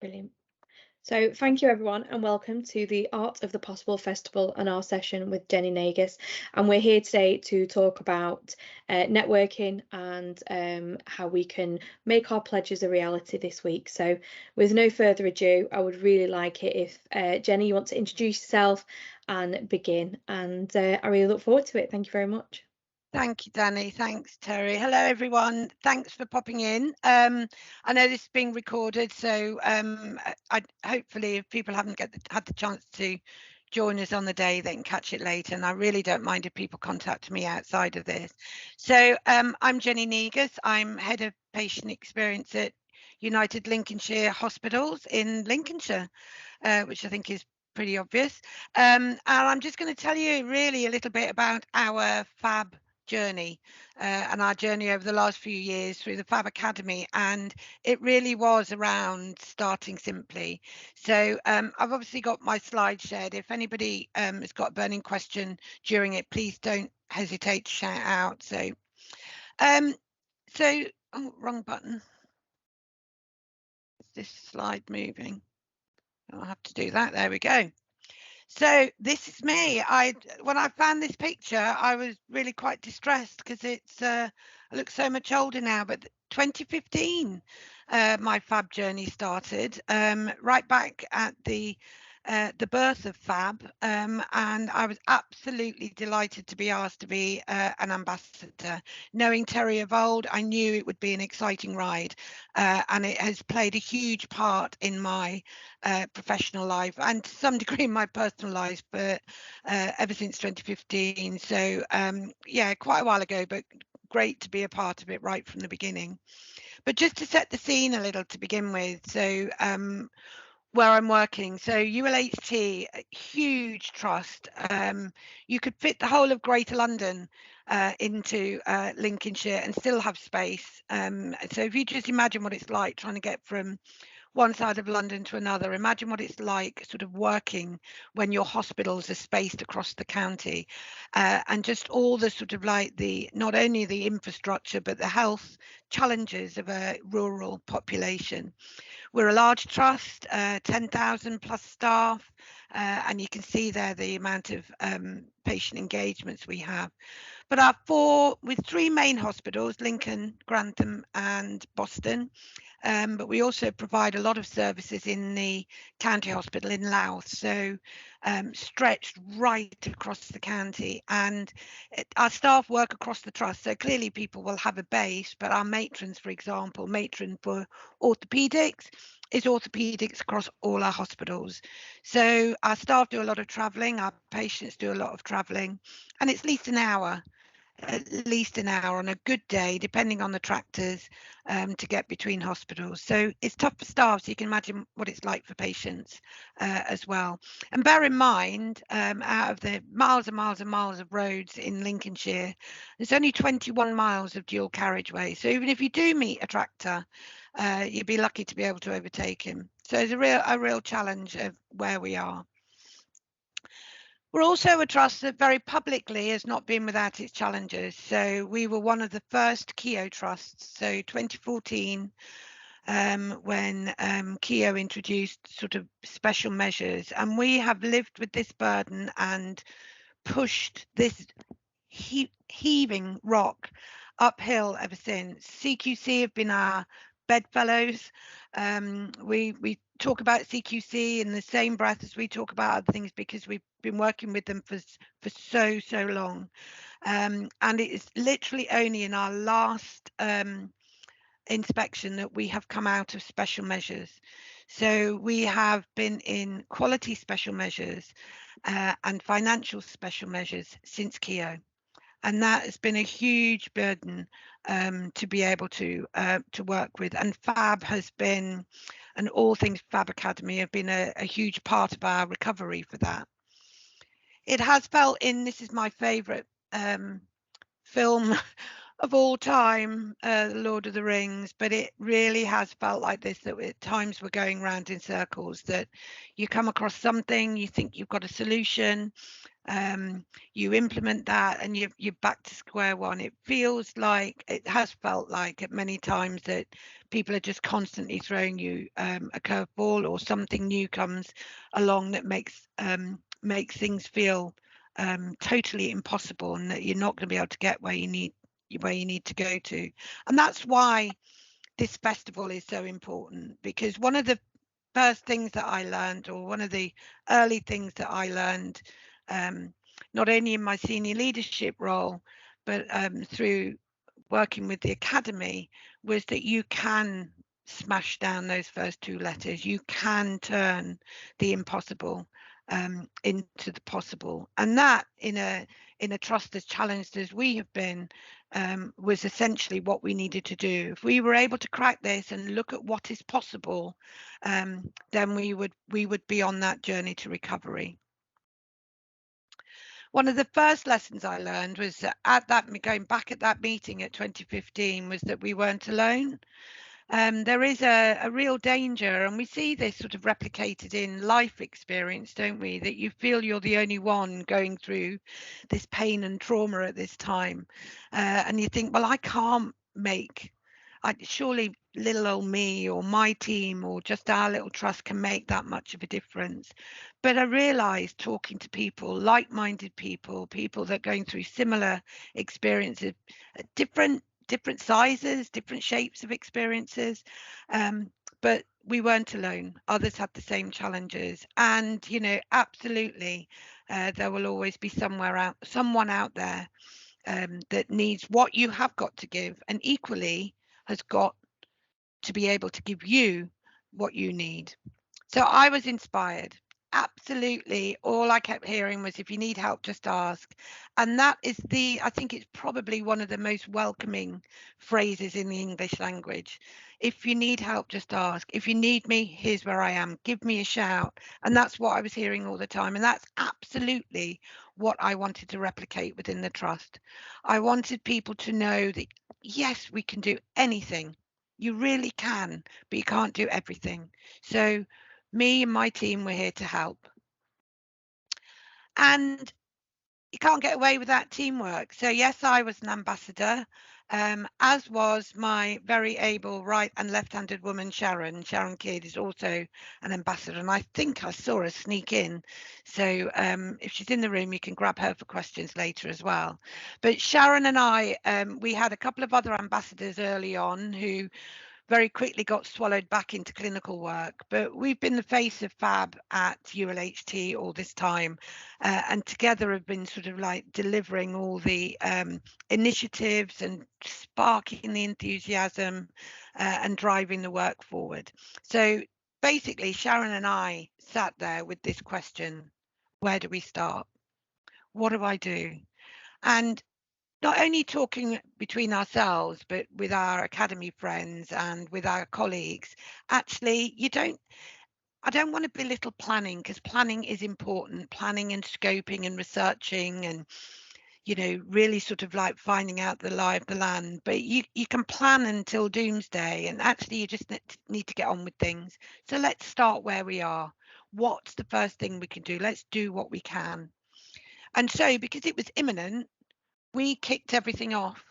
Brilliant. So, thank you everyone, and welcome to the Art of the Possible Festival and our session with Jenny Nagus. And we're here today to talk about networking and how we can make our pledges a reality this week. So, with no further ado, I would really like it if Jenny, you want to introduce yourself and begin. And I really look forward to it. Thank you very much. Thank you, Danny. Thanks, Terry. Hello, everyone. Thanks for popping in. I know this is being recorded, so hopefully if people haven't had the chance to join us on the day, they can catch it later. And I really don't mind if people contact me outside of this. So I'm Jenny Negus. I'm Head of Patient Experience at United Lincolnshire Hospitals in Lincolnshire, which I think is pretty obvious. And I'm just going to tell you really a little bit about our FAB journey and our journey over the last few years through the FAB Academy, and it really was around starting simply. So I've obviously got my slide shared. If anybody has got a burning question during it, please don't hesitate to shout out. So oh, wrong button. Is this slide moving? I'll have to do that. There we go. So this is me. When I found this picture, I was really quite distressed because I look so much older now. But 2015, my FAB journey started right back at the birth of FAB, and I was absolutely delighted to be asked to be an ambassador. Knowing Terry of old, I knew it would be an exciting ride, and it has played a huge part in my professional life and to some degree in my personal life, but ever since 2015. So yeah, quite a while ago, but great to be a part of it right from the beginning. But just to set the scene a little to begin with, so where I'm working. So ULHT, a huge trust. You could fit the whole of Greater London into Lincolnshire and still have space. So if you just imagine what it's like trying to get from one side of London to another, imagine what it's like sort of working when your hospitals are spaced across the county, and just all the sort of like not only the infrastructure but the health challenges of a rural population. We're a large trust, 10,000 plus staff, and you can see there the amount of patient engagements we have. But with three main hospitals, Lincoln, Grantham and Boston, but we also provide a lot of services in the county hospital in Louth, so stretched right across the county. And our staff work across the trust, so clearly people will have a base, but our matrons, for example, matron for orthopaedics is orthopaedics across all our hospitals. So our staff do a lot of travelling, our patients do a lot of travelling, and it's at least an hour on a good day, depending on the tractors, to get between hospitals. So it's tough for staff, so you can imagine what it's like for patients as well. And bear in mind, out of the miles and miles and miles of roads in Lincolnshire, there's only 21 miles of dual carriageway. So even if you do meet a tractor, you'd be lucky to be able to overtake him. So it's a real challenge of where we are. We're also a trust that very publicly has not been without its challenges. So we were one of the first Keogh trusts. So 2014, when Keogh introduced sort of special measures, and we have lived with this burden and pushed this heaving rock uphill ever since. CQC have been our bedfellows. We talk about CQC in the same breath as we talk about other things because we've been working with them for so long. And it is literally only in our last inspection that we have come out of special measures. So we have been in quality special measures and financial special measures since Keogh. And that has been a huge burden to be able to work with. And FAB has been, and all things FAB Academy have been a huge part of our recovery for that. It has felt this is my favourite film of all time, The Lord of the Rings, but it really has felt like this, that at times we're going round in circles, that you come across something, you think you've got a solution, you implement that, and you're back to square one. It has felt like at many times that people are just constantly throwing you a curveball, or something new comes along that makes things feel totally impossible, and that you're not going to be able to get where you need to go to. And that's why this festival is so important, because one of the first things that I learned, or one of the early things that I learned, not only in my senior leadership role, but through working with the academy, was that you can smash down those first two letters. You can turn the impossible into the possible, and that in a trust as challenged as we have been, was essentially what we needed to do. If we were able to crack this and look at what is possible, then we would be on that journey to recovery. One of the first lessons I learned was that going back at that meeting at 2015, was that we weren't alone. There is a real danger, and we see this sort of replicated in life experience, don't we? That you feel you're the only one going through this pain and trauma at this time, and you think, well, surely little old me or my team or just our little trust can make that much of a difference. But I realized, talking to people, like-minded people that are going through similar experiences, different sizes, different shapes of experiences, but we weren't alone. Others had the same challenges, and absolutely, there will always be someone out there that needs what you have got to give, and equally has got to be able to give you what you need. So I was inspired. Absolutely. All I kept hearing was, if you need help, just ask. And that is I think it's probably one of the most welcoming phrases in the English language. If you need help, just ask. If you need me, here's where I am. Give me a shout. And that's what I was hearing all the time. And that's absolutely what I wanted to replicate within the trust. I wanted people to know that, yes, we can do anything. You really can, but you can't do everything. So me and my team were here to help. And you can't get away with that teamwork. So yes, I was an ambassador, as was my very able right and left-handed woman, Sharon. Sharon Kidd is also an ambassador, and I think I saw her sneak in. So if she's in the room, you can grab her for questions later as well. But Sharon and I, we had a couple of other ambassadors early on who very quickly got swallowed back into clinical work. But we've been the face of FAB at ULHT all this time, and together have been sort of like delivering all the initiatives and sparking the enthusiasm and driving the work forward. So basically, Sharon and I sat there with this question: where do we start? What do I do? And not only talking between ourselves, but with our academy friends and with our colleagues. Actually, I don't want to belittle planning, because planning is important, planning and scoping and researching and, really sort of like finding out the lie of the land. But you can plan until doomsday, and actually you just need to get on with things. So let's start where we are. What's the first thing we can do? Let's do what we can. And so, because it was imminent, we kicked everything off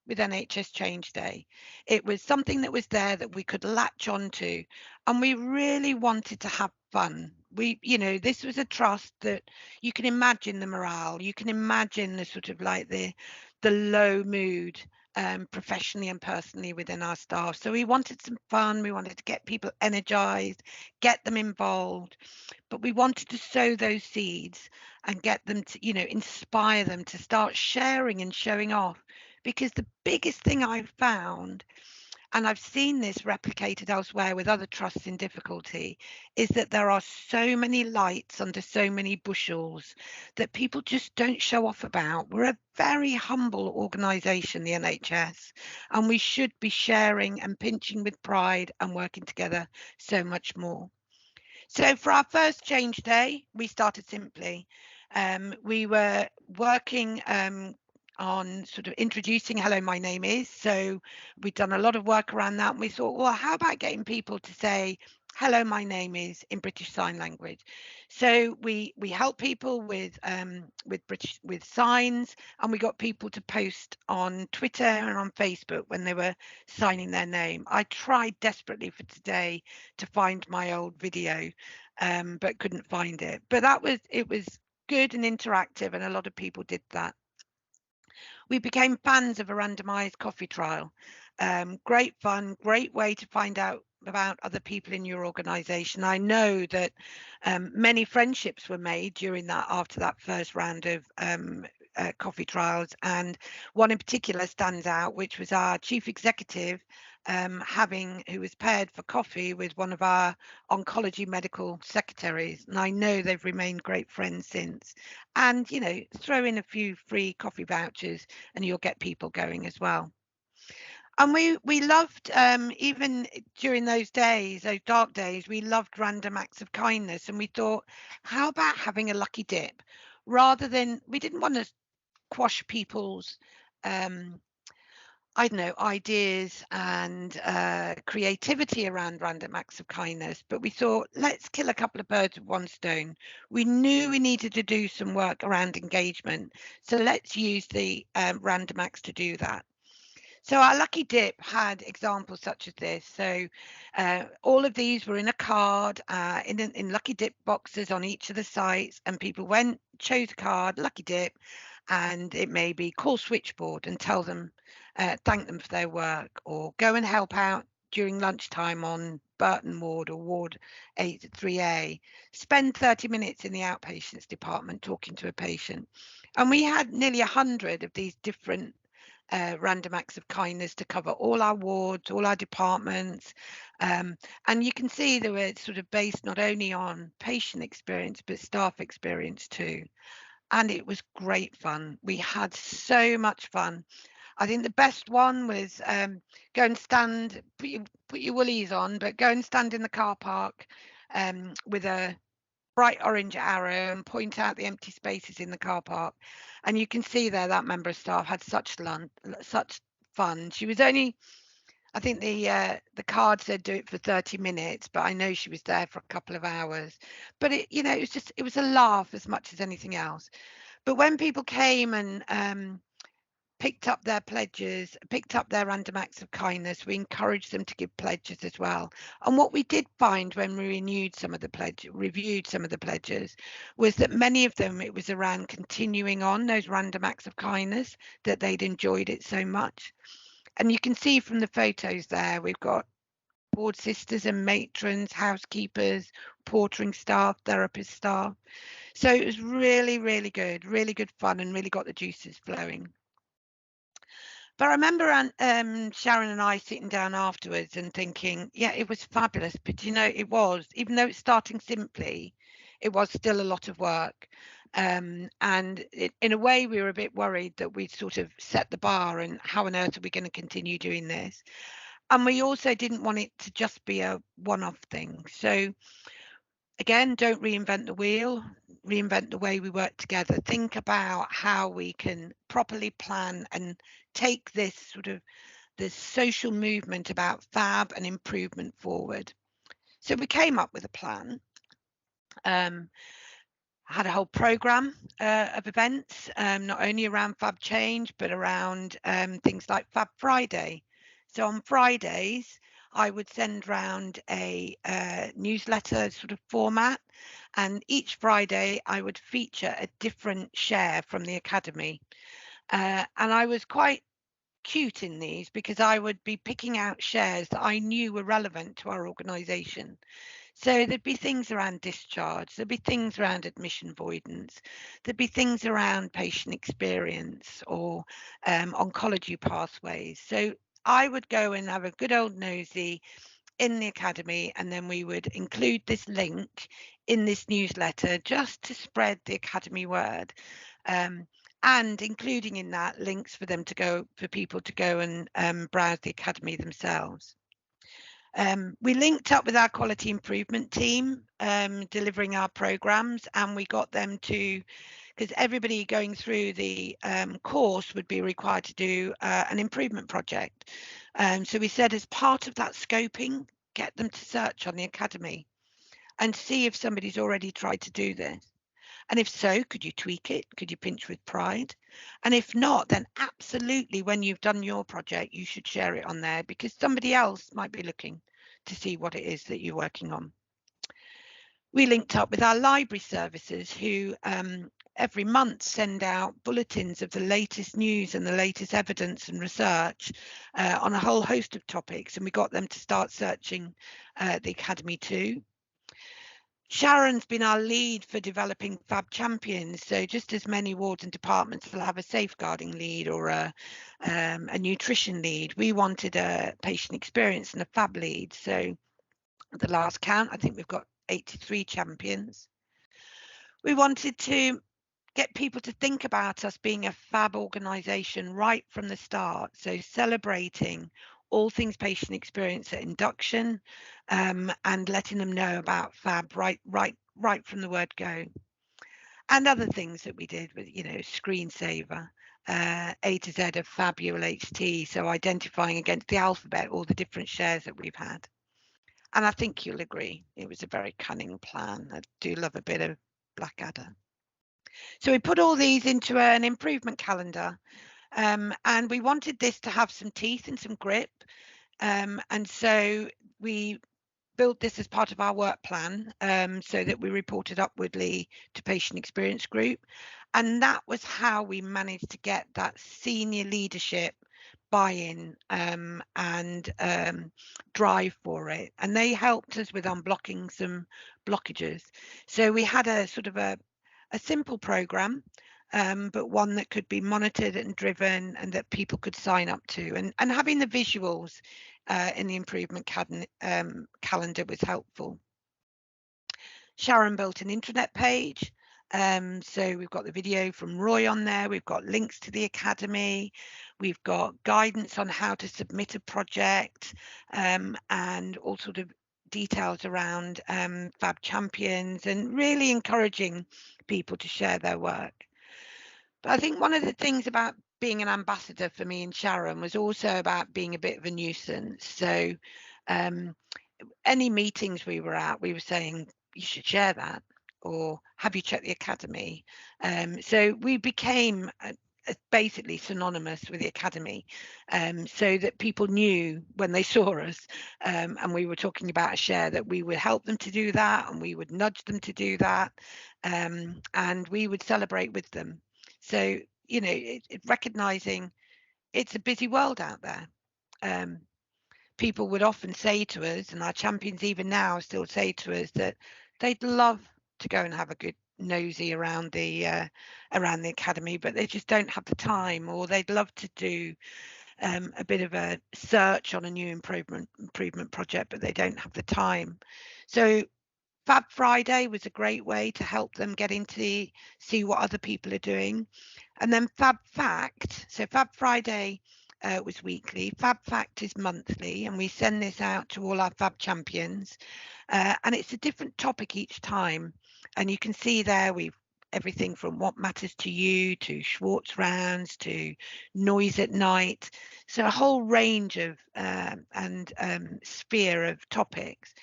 with NHS Change Day. It was something that was there that we could latch onto, and we really wanted to have fun. This was a trust that you can imagine the morale, you can imagine the sort of like the low mood, professionally and personally within our staff. So we wanted some fun, we wanted to get people energized, get them involved, but we wanted to sow those seeds and get them to, inspire them to start sharing and showing off. Because the biggest thing I've found, and I've seen this replicated elsewhere with other trusts in difficulty, is that there are so many lights under so many bushels that people just don't show off about. We're a very humble organisation, the NHS, and we should be sharing and pinching with pride and working together so much more. So for our first Change Day, we started simply. We were working on sort of introducing hello, my name is. So we'd done a lot of work around that, and we thought, well, how about getting people to say, hello, my name is in British Sign Language. So we help people with British with signs, and we got people to post on Twitter and on Facebook when they were signing their name. I tried desperately for today to find my old video, but couldn't find it. But it was good and interactive, and a lot of people did that. We became fans of a randomized coffee trial. Great fun, great way to find out about other people in your organization. I know that many friendships were made during that, after that first round of coffee trials, and one in particular stands out, which was our chief executive who was paired for coffee with one of our oncology medical secretaries, and I know they've remained great friends since. And throw in a few free coffee vouchers and you'll get people going as well. And we loved, even during those days, those dark days, we loved random acts of kindness, and we thought, how about having a lucky dip, rather than, we didn't want to quash people's I don't know, ideas and creativity around random acts of kindness, but we thought, let's kill a couple of birds with one stone. We knew we needed to do some work around engagement, so let's use the random acts to do that. So our lucky dip had examples such as this. So all of these were in a card, in lucky dip boxes on each of the sites, and people went, chose a card, lucky dip, and it may be call switchboard and tell them, thank them for their work, or go and help out during lunchtime on Burton Ward or Ward 3A, spend 30 minutes in the outpatients department talking to a patient. And we had nearly 100 of these different random acts of kindness to cover all our wards, all our departments. And you can see they were sort of based not only on patient experience, but staff experience too. And it was great fun. We had so much fun. I think the best one was go and stand, put your woolies on, but go and stand in the car park with a bright orange arrow and point out the empty spaces in the car park. And you can see there that member of staff had such fun. She was only, I think the card said do it for 30 minutes, but I know she was there for a couple of hours. But it was a laugh as much as anything else. But when people came and picked up their pledges, picked up their random acts of kindness, we encouraged them to give pledges as well. And what we did find when we reviewed some of the pledges, was that many of them, it was around continuing on those random acts of kindness, that they'd enjoyed it so much. And you can see from the photos there, we've got ward sisters and matrons, housekeepers, portering staff, therapist staff. So it was really, really good fun, and really got the juices flowing. But I remember Sharon and I sitting down afterwards and thinking, yeah, it was fabulous. But it was, even though it's starting simply, it was still a lot of work. And in a way, we were a bit worried that we'd sort of set the bar, and how on earth are we going to continue doing this? And we also didn't want it to just be a one-off thing. So again, don't reinvent the wheel, reinvent the way we work together. Think about how we can properly plan and take this social movement about fab and improvement forward. So we came up with a plan, had a whole program of events, not only around Fab Change, but around things like Fab Friday. So on Fridays, I would send round a newsletter sort of format, and each Friday I would feature a different share from the Academy. And I was quite cute in these, because I would be picking out shares that I knew were relevant to our organisation. So there'd be things around discharge, there'd be things around admission avoidance, there'd be things around patient experience, or oncology pathways. So I would go and have a good old nosy in the Academy, and then we would include this link in this newsletter just to spread the Academy word, and including in that links for people to go and browse the Academy themselves. We linked up with our quality improvement team, delivering our programs, and we got them to, because everybody going through the course would be required to do an improvement project. So we said, as part of that scoping, get them to search on the Academy and see if somebody's already tried to do this. And if so, could you tweak it? Could you pinch with pride? And if not, then absolutely, when you've done your project, you should share it on there, because somebody else might be looking to see what it is that you're working on. We linked up with our library services, who every month send out bulletins of the latest news and the latest evidence and research on a whole host of topics, and we got them to start searching the Academy too. Sharon's been our lead for developing Fab Champions. So just as many wards and departments will have a safeguarding lead or a nutrition lead, we wanted a patient experience and a Fab lead. So at the last count, I think we've got 83 champions. We wanted to get people to think about us being a Fab organisation right from the start. So celebrating all things patient experience at induction, and letting them know about Fab right from the word go. And other things that we did with, you know, screensaver, A to Z of Fab ULHT, so identifying against the alphabet all the different shares that we've had. And I think you'll agree, it was a very cunning plan. I do love a bit of Blackadder. So we put all these into an improvement calendar, and we wanted this to have some teeth and some grip. And so we built this as part of our work plan, so that we reported upwardly to patient experience group. And that was how we managed to get that senior leadership buy-in and drive for it. And they helped us with unblocking some blockages. So we had a sort of a simple program, but one that could be monitored and driven and that people could sign up to. And having the visuals in the improvement calendar was helpful. Sharon built an intranet page. So we've got the video from Roy on there. We've got links to the Academy. We've got guidance on how to submit a project, and all sort of details around Fab Champions, and really encouraging people to share their work. But I think one of the things about being an ambassador for me and Sharon was also about being a bit of a nuisance. So any meetings we were at, we were saying, you should share that, or have you checked the Academy? So we became basically synonymous with the Academy, so that people knew when they saw us, and we were talking about a share, that we would help them to do that, and we would nudge them to do that, and we would celebrate with them. So, you know, recognizing it's a busy world out there. People would often say to us, and our champions even now still say to us, that they'd love to go and have a good nosy around the Academy, but they just don't have the time, or they'd love to do a bit of a search on a new improvement project, but they don't have the time. So Fab Friday was a great way to help them get into see what other people are doing. And then Fab Fact, so Fab Friday was weekly, Fab Fact is monthly, and we send this out to all our Fab champions, and it's a different topic each time. And you can see there we've everything from what matters to you to Schwartz rounds to noise at night, so a whole range of sphere of topics.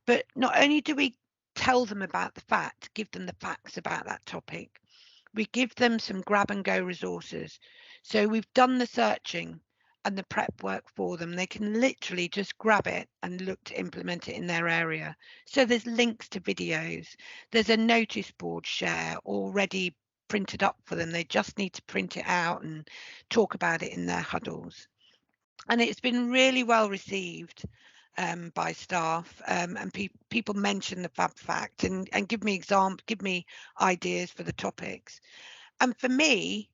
But not only do we tell them about the fact, give them the facts about that topic, we give them some grab and go resources. So we've done the searching and the prep work for them. They can literally just grab it and look to implement it in their area. So there's links to videos. There's a notice board share already printed up for them. They just need to print it out and talk about it in their huddles. And it's been really well received by staff, and people mention the Fab Fact and give me ideas for the topics. And for me,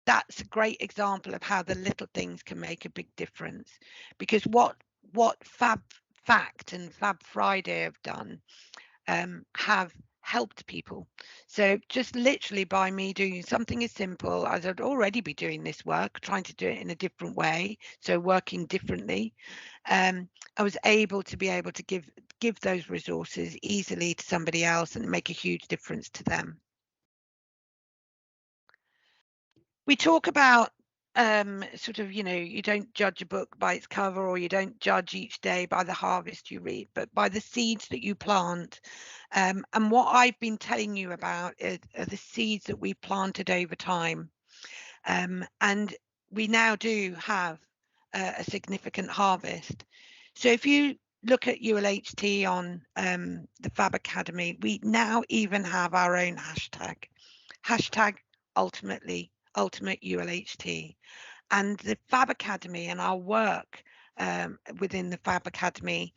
that's a great example of how the little things can make a big difference, because what Fab Fact and Fab Friday have done have helped people. So just literally by me doing something as simple as I'd already be doing this work, trying to do it in a different way, so working differently, I was able to give those resources easily to somebody else and make a huge difference to them. We talk about sort of, you don't judge a book by its cover, or you don't judge each day by the harvest you read, but by the seeds that you plant. And what I've been telling you about are the seeds that we planted over time. And we now do have a significant harvest. So if you look at ULHT on the Fab Academy, we now even have our own hashtag ultimate ULHT. And the Fab Academy and our work within the Fab Academy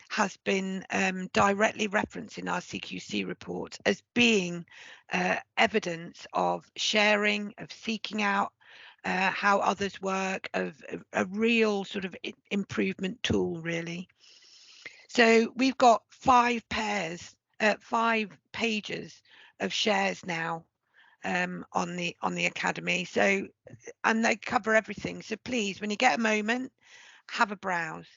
has been directly referenced in our CQC report as being evidence of sharing, of seeking out how others work, of a real sort of improvement tool, really. So we've got 5 pages of shares now on the Academy. So, and they cover everything. So please, when you get a moment, have a browse.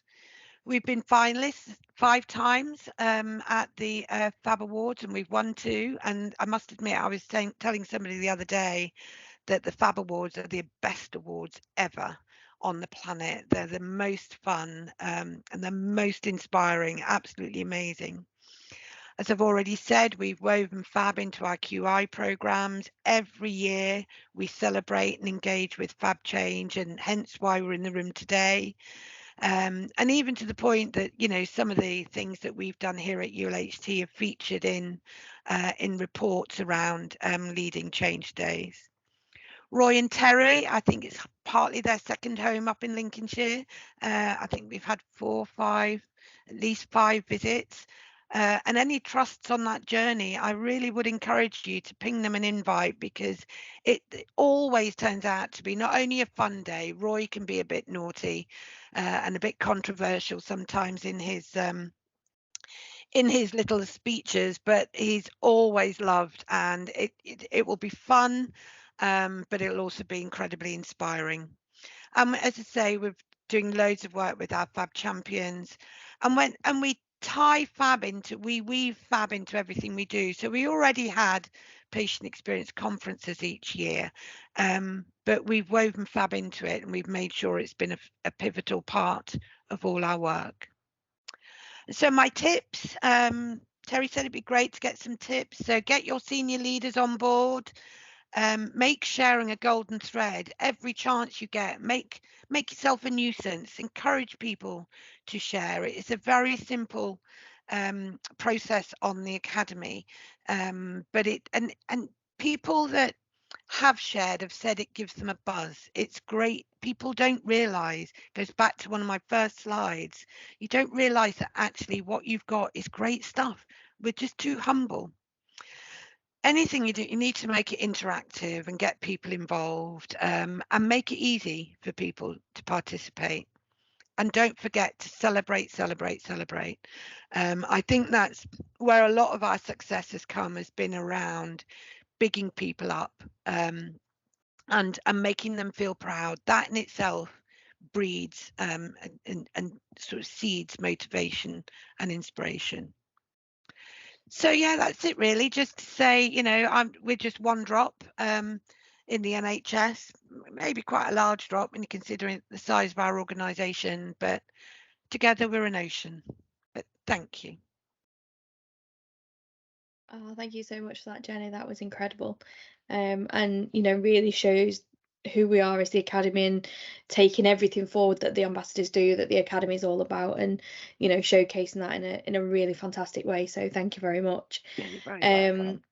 We've been finalists 5 times at the Fab Awards, and we've won 2. And I must admit, I was telling somebody the other day that the Fab Awards are the best awards ever on the planet. They're the most fun and the most inspiring, absolutely amazing. As I've already said, we've woven Fab into our QI programs. Every year we celebrate and engage with Fab change, and hence why we're in the room today. And even to the point that, some of the things that we've done here at ULHT have featured in reports around leading change days. Roy and Terry, I think it's partly their second home up in Lincolnshire. I think we've had 4 or 5, at least 5 visits. And any trusts on that journey, I really would encourage you to ping them an invite, because it always turns out to be not only a fun day. Roy can be a bit naughty and a bit controversial sometimes in his little speeches, but he's always loved, and it will be fun, but it'll also be incredibly inspiring. As I say, we're doing loads of work with our Fab champions, and we weave Fab into everything we do. So we already had patient experience conferences each year, but we've woven Fab into it, and we've made sure it's been a pivotal part of all our work. So my tips, Terry said it'd be great to get some tips. So get your senior leaders on board. Make sharing a golden thread every chance you get. Make yourself a nuisance. Encourage people to share. It's a very simple process on the Academy, but people that have shared have said it gives them a buzz. It's great. People don't realize, goes back to one of my first slides, you don't realize that actually what you've got is great stuff. We're just too humble. Anything you do, you need to make it interactive and get people involved, and make it easy for people to participate. And don't forget to celebrate. I think that's where a lot of our success has come, has been around bigging people up and making them feel proud. That in itself breeds and sort of seeds motivation and inspiration. So yeah, that's it really. Just to say, we're just one drop in the NHS, maybe quite a large drop when you're considering the size of our organisation, but together we're an ocean. But thank you. Oh, thank you so much for that, Jenny. That was incredible. And really shows who we are as the Academy, and taking everything forward that the ambassadors do, that the Academy is all about, and showcasing that in a really fantastic way. So thank you very much. You're very welcome.